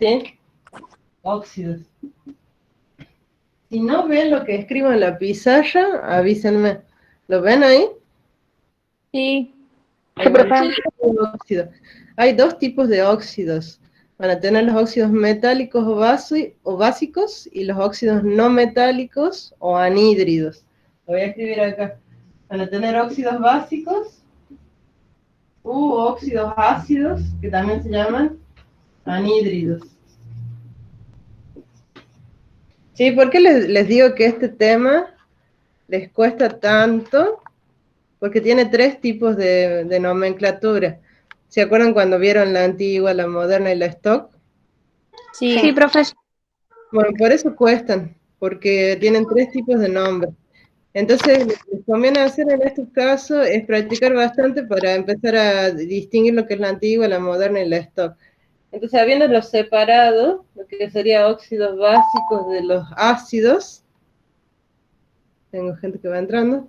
¿sí? Óxidos. Si no ven lo que escribo en la pizarra, avísenme. ¿Lo ven ahí? Sí. Hay varios tipos de óxidos. Hay dos tipos de óxidos. Van a tener los óxidos metálicos o básicos y los óxidos no metálicos o anhídridos. Lo voy a escribir acá. Van a tener óxidos básicos u óxidos ácidos, que también se llaman anhídridos. Sí, ¿por qué les digo que este tema les cuesta tanto? Porque tiene tres tipos de nomenclatura. ¿Se acuerdan cuando vieron la antigua, la moderna y la stock? Sí, profesor. Bueno, por eso cuestan, porque tienen tres tipos de nombre. Entonces, lo que les conviene hacer en estos casos es practicar bastante para empezar a distinguir lo que es la antigua, la moderna y la stock. Entonces, habiéndolos separado, lo que sería óxidos básicos de los ácidos, tengo gente que va entrando,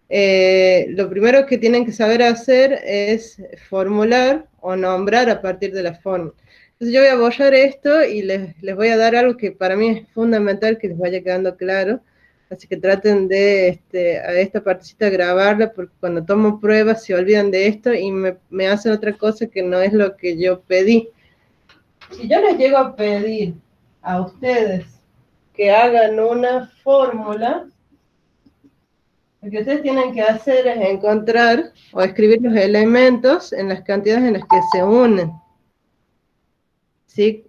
lo primero que tienen que saber hacer es formular o nombrar a partir de la fórmula. Entonces yo voy a borrar esto y les voy a dar algo que para mí es fundamental que les vaya quedando claro. Así que traten de a esta partecita grabarla porque cuando tomo pruebas se olvidan de esto y me hacen otra cosa que no es lo que yo pedí. Si yo les llego a pedir a ustedes que hagan una fórmula, lo que ustedes tienen que hacer es encontrar o escribir los elementos en las cantidades en las que se unen. ¿Sí?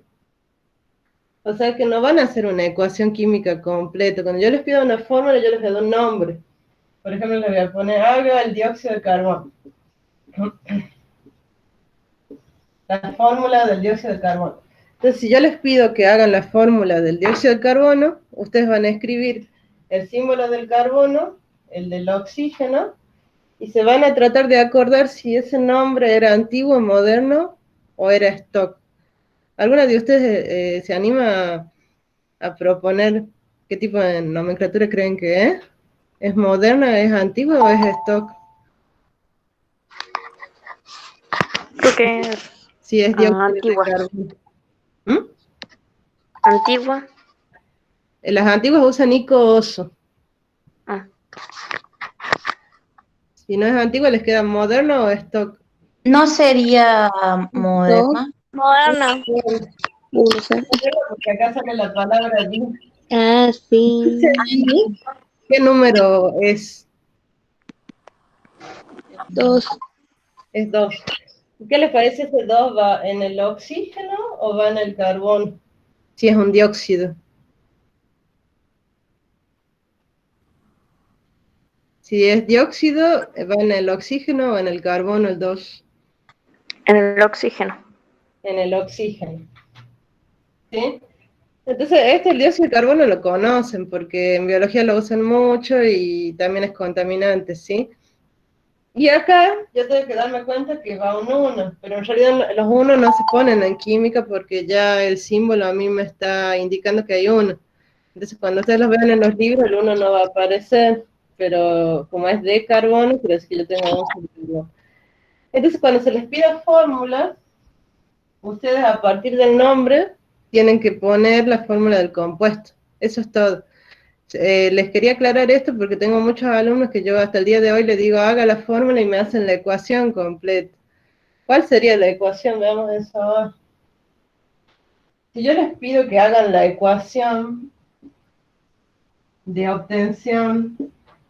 O sea que no van a hacer una ecuación química completa. Cuando yo les pido una fórmula, yo les doy un nombre. Por ejemplo, les voy a poner haga el dióxido de carbono. La fórmula del dióxido de carbono. Entonces, si yo les pido que hagan la fórmula del dióxido de carbono, ustedes van a escribir el símbolo del carbono, el del oxígeno, y se van a tratar de acordar si ese nombre era antiguo, moderno o era stock. ¿Alguna de ustedes se anima a proponer qué tipo de nomenclatura creen que es? ¿Es moderna, es antigua o es stock? Creo que es Si es dióxido de antigua. carbono. ¿Mm? Antigua. Las antiguas usan ico oso. Ah. Si no es antigua, les queda moderno o stock. ¿No sería moderna? Moderna. Porque acá sale la palabra allí. Ah, sí. ¿Qué número es? 2. Es 2. ¿Qué les parece ese 2 va en el oxígeno o va en el carbono? Si es un dióxido. Si es dióxido, va en el oxígeno o en el carbono el 2. En el oxígeno. En el oxígeno. ¿Sí? Entonces, el dióxido de carbono lo conocen porque en biología lo usan mucho y también es contaminante, ¿sí? Y acá yo tengo que darme cuenta que va un 1, pero en realidad los 1 no se ponen en química porque ya el símbolo a mí me está indicando que hay 1. Entonces, cuando ustedes los vean en los libros, el 1 no va a aparecer, pero como es de carbono, quiere decir que yo tengo un carbono. Entonces, cuando se les pida fórmula, ustedes a partir del nombre tienen que poner la fórmula del compuesto. Eso es todo. Les quería aclarar esto porque tengo muchos alumnos que yo hasta el día de hoy les digo haga la fórmula y me hacen la ecuación completa. ¿Cuál sería la ecuación? Veamos eso ahora. Si yo les pido que hagan la ecuación de obtención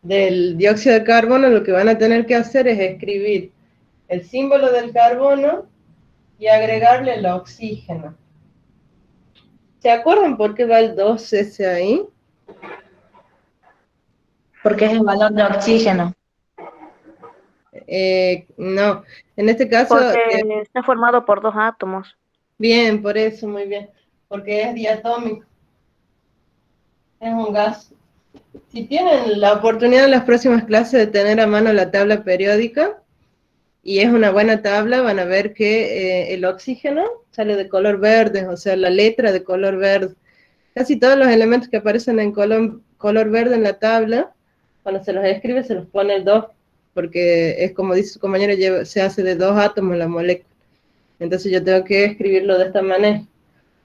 del dióxido de carbono, lo que van a tener que hacer es escribir el símbolo del carbono y agregarle el oxígeno. ¿Se acuerdan por qué va el 2S ahí? Porque es el valor de oxígeno. No, en este caso, Porque está formado por 2 átomos. bien, por eso, muy bien, porque es diatómico, es un gas. Si tienen la oportunidad en las próximas clases de tener a mano la tabla periódica, y es una buena tabla, van a ver que el oxígeno sale de color verde, o sea, la letra de color verde. Casi todos los elementos que aparecen en color verde en la tabla, cuando se los escribe se los pone el 2, porque es como dice su compañero, se hace de 2 átomos la molécula. Entonces yo tengo que escribirlo de esta manera.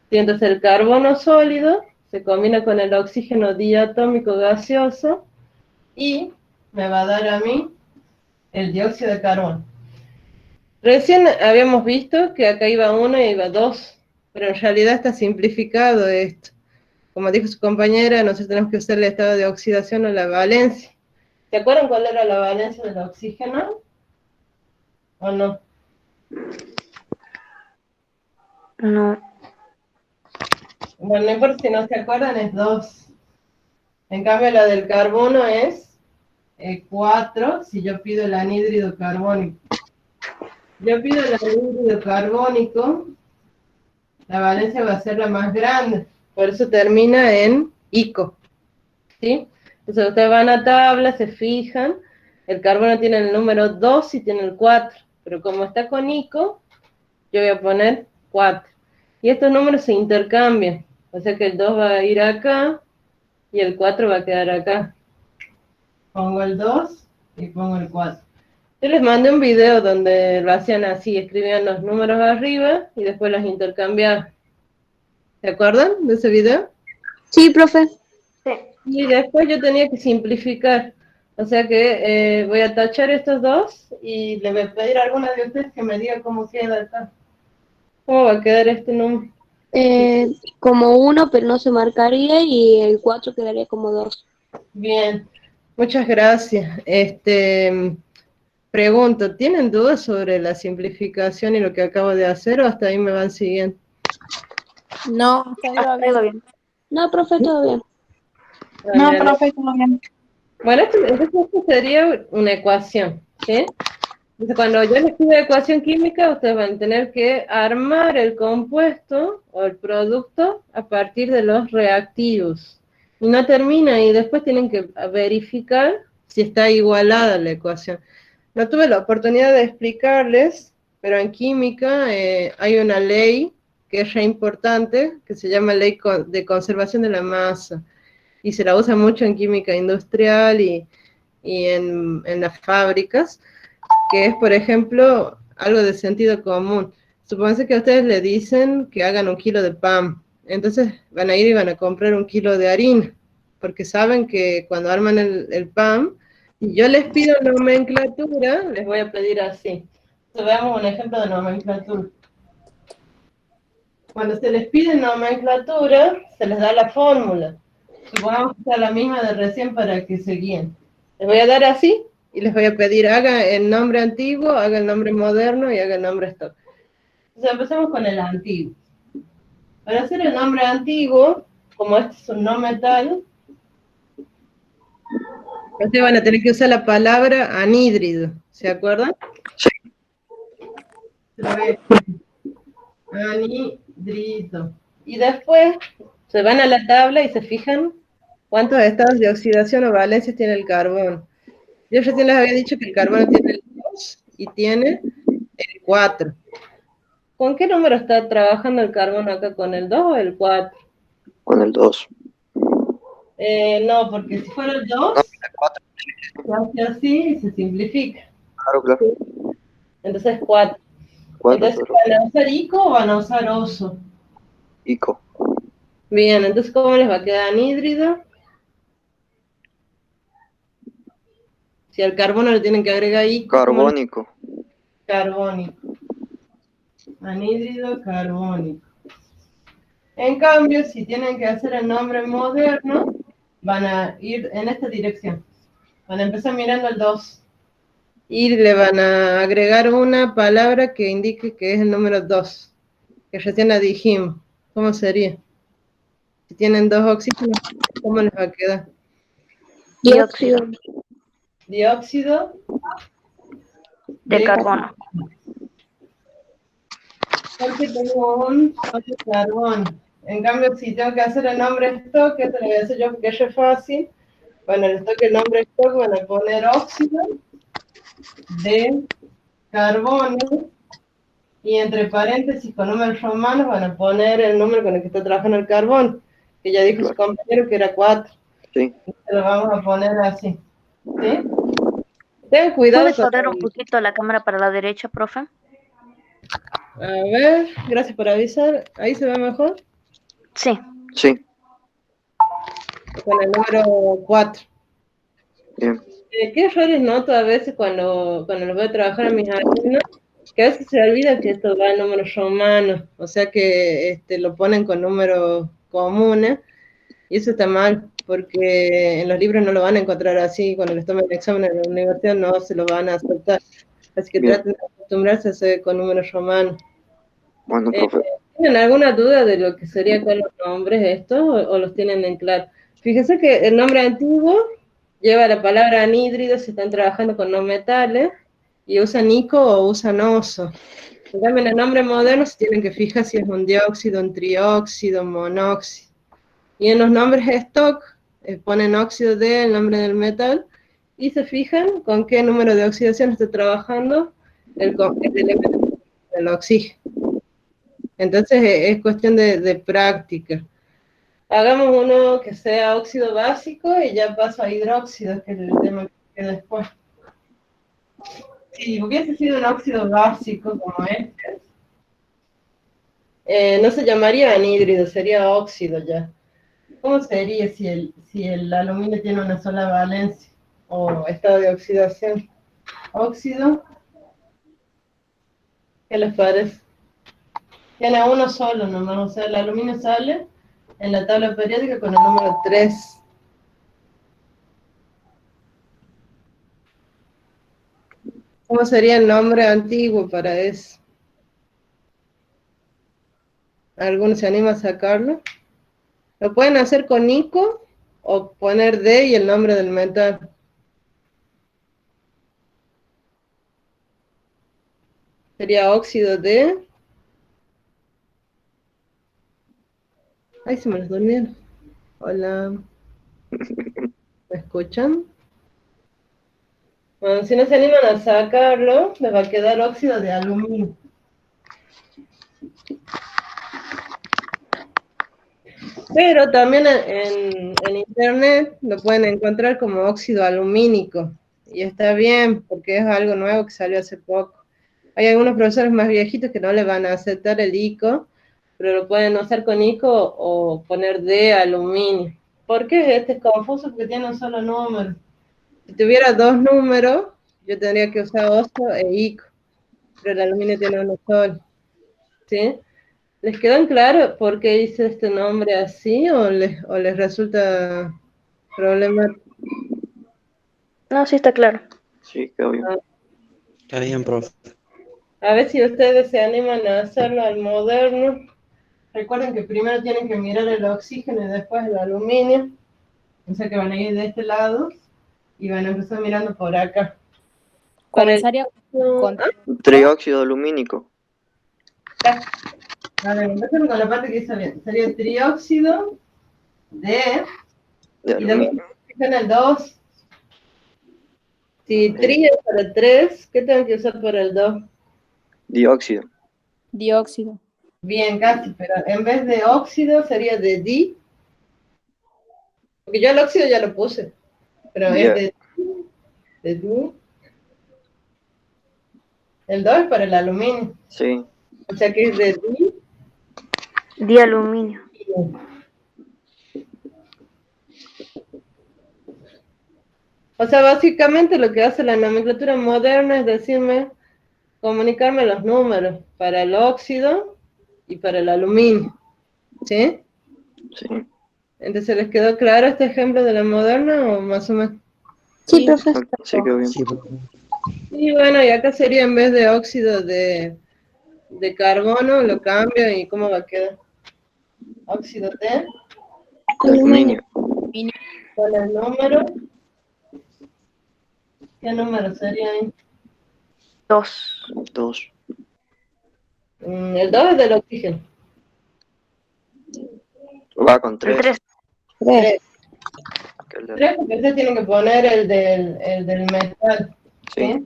Y entonces el carbono sólido se combina con el oxígeno diatómico gaseoso y me va a dar a mí el dióxido de carbono. Recién habíamos visto que acá iba 1 y iba 2, pero en realidad está simplificado esto. Como dijo su compañera, nosotros tenemos que usar el estado de oxidación o la valencia. ¿Se acuerdan cuál era la valencia del oxígeno? ¿O no? No. Bueno, no importa si no se acuerdan, es 2. En cambio, la del carbono es 4 si yo pido el anhídrido carbónico. Yo pido el anhídrido carbónico, la valencia va a ser la más grande, por eso termina en ICO, ¿sí? Entonces ustedes van a tabla, se fijan, el carbono tiene el número 2 y tiene el 4, pero como está con ICO, yo voy a poner 4. Y estos números se intercambian, o sea que el 2 va a ir acá y el 4 va a quedar acá. Pongo el 2 y pongo el 4. Yo les mandé un video donde lo hacían así, escribían los números arriba y después los intercambiaban. ¿Se acuerdan de ese video? Sí, profe. Sí. Y después yo tenía que simplificar. O sea que voy a tachar estos dos y le voy a pedir a alguna de ustedes que me diga cómo queda acá. ¿Cómo va a quedar este número? Como 1, pero no se marcaría, y el 4 quedaría como 2. Bien, muchas gracias. Pregunto, ¿tienen dudas sobre la simplificación y lo que acabo de hacer o hasta ahí me van siguiendo? No, está iba bien. No, profe, todo bien. No, Bien. profe, todo bien. Bueno, esto sería una ecuación, ¿sí? Entonces, cuando yo les pido ecuación química, ustedes van a tener que armar el compuesto o el producto a partir de los reactivos. Y no termina, y después tienen que verificar si está igualada la ecuación. No tuve la oportunidad de explicarles, pero en química hay una ley que es re importante, que se llama ley de conservación de la masa, y se la usa mucho en química industrial y en las fábricas, que es, por ejemplo, algo de sentido común. Supónganse que a ustedes le dicen que hagan 1 kilo de pan, entonces van a ir y van a comprar 1 kilo de harina, porque saben que cuando arman el pan, si yo les pido nomenclatura, les voy a pedir así. Entonces, veamos un ejemplo de nomenclatura. Cuando se les pide nomenclatura, se les da la fórmula. Supongamos que sea la misma de recién para que se guíen. Les voy a dar así y les voy a pedir haga el nombre antiguo, haga el nombre moderno y haga el nombre stock. Entonces empecemos con el antiguo. Para hacer el nombre antiguo, como este es un no metal, ustedes van a tener que usar la palabra anhídrido, ¿se acuerdan? Sí. Anhídrido. Y después se van a la tabla y se fijan cuántos estados de oxidación o valencias tiene el carbón. Yo recién les había dicho que el carbono tiene el 2 y tiene el 4. ¿Con qué número está trabajando el carbono acá? ¿Con el 2 o el 4? Con el 2. No, porque si fuera el 2, se hace así y se simplifica. Claro, claro. Entonces 4. Entonces, ¿van a usar ICO o van a usar oso? ICO. Bien, entonces, ¿cómo les va a quedar anhídrido? Si al carbono le tienen que agregar ICO. Carbónico. Carbónico. Anhídrido carbónico. En cambio, si tienen que hacer el nombre moderno, van a ir en esta dirección. Van a empezar mirando el 2. Y le van a agregar una palabra que indique que es el número 2, que recién la dijimos. ¿Cómo sería? Si tienen 2 oxígenos, ¿cómo les va a quedar? Dióxido Dióxido de carbono. Porque tengo un solo carbón. En cambio, si tengo que hacer el nombre stock, esto lo voy a hacer yo porque es fácil. Bueno, el stock, el nombre stock, van a poner óxido de carbono, y entre paréntesis con números romanos van a poner el número con el que está trabajando el carbón, que ya dijo su compañero que era 4. Sí. Entonces lo vamos a poner así. ¿Sí? Ten cuidado. ¿Puede correr un poquito la cámara para la derecha, profe? A ver, gracias por avisar. ¿Ahí se ve mejor? Sí. Sí, con el número 4. bien. ¿Qué errores noto a veces cuando los voy a trabajar a mis alumnos? Que a veces se olvida que esto va en números romanos, o sea que lo ponen con números comunes, y eso está mal, porque en los libros no lo van a encontrar así, cuando les tomen el examen en la universidad no se lo van a aceptar, así que Bien. traten de acostumbrarse a hacer con números romanos. Bueno, profe. ¿Tienen alguna duda de lo que serían con los nombres estos, o los tienen en claro? Fíjense que el nombre antiguo lleva la palabra anhídrido, se están trabajando con no metales, y usan ico o usan oso. En cambio, en el nombre moderno se tienen que fijar si es un dióxido, un trióxido, un monóxido. Y en los nombres stock ponen óxido de, el nombre del metal, y se fijan con qué número de oxidación está trabajando el elemento del oxígeno. Entonces es cuestión de práctica. Hagamos uno que sea óxido básico y ya paso a hidróxido, que es el tema que después. Si hubiese sido un óxido básico como este, no se llamaría anhídrido, sería óxido ya. ¿Cómo sería si el aluminio tiene una sola valencia o estado de oxidación? Óxido, ¿qué les parece? Tiene uno solo nomás, o sea, el aluminio sale en la tabla periódica con el número 3. ¿Cómo sería el nombre antiguo para eso? ¿Alguno se anima a sacarlo? Lo pueden hacer con ico o poner D y el nombre del metal. Sería óxido de... Ay, se me los durmieron. Hola, ¿me escuchan? Bueno, si no se animan a sacarlo, les va a quedar óxido de aluminio. Pero también en internet lo pueden encontrar como óxido alumínico. Y está bien, porque es algo nuevo que salió hace poco. Hay algunos profesores más viejitos que no le van a aceptar el ico, pero lo pueden usar con ico o poner de aluminio. ¿Por qué? Este es confuso porque tiene un solo número. Si tuviera dos números, yo tendría que usar oso e ico, pero el aluminio tiene uno solo. ¿Sí? ¿Les quedó claro por qué hice este nombre así o les resulta problemático? No, sí está claro. Sí, quedó bien. Está bien, profe. A ver si ustedes se animan a hacerlo al moderno. Recuerden que primero tienen que mirar el oxígeno y después el aluminio. O sea que van a ir de este lado y van a empezar mirando por acá. Para el... Comenzaría con Trióxido alumínico. A ver, empezamos con la parte que hizo bien. Sería trióxido de... De Y después aluminio. fijan el 2. Si tri es para el 3, ¿qué tengo que usar para el 2? Dióxido. dióxido. Bien, casi, pero en vez de óxido sería de di. Porque yo el óxido ya lo puse. Pero es de di. El 2 es para el aluminio. Sí. O sea que es de di. Dialuminio. O sea, básicamente lo que hace la nomenclatura moderna es decirme, comunicarme los números para el óxido y para el aluminio. ¿Sí? Sí. Entonces, ¿les quedó claro este ejemplo de la moderna o más o menos? Sí, profe. Sí, quedó bien. Sí, profe. Y bueno, y acá sería en vez de óxido de carbono, lo cambio y ¿cómo va a quedar? Óxido de, Aluminio. con el número. ¿Qué número sería ahí? 2. 2. El 2 es del oxígeno. Va con El 3. 3. 3. Que es la- 3 porque ustedes tienen que poner el del metal. Sí. ¿Sí?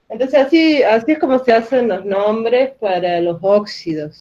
Entonces así es como se hacen los nombres para los óxidos.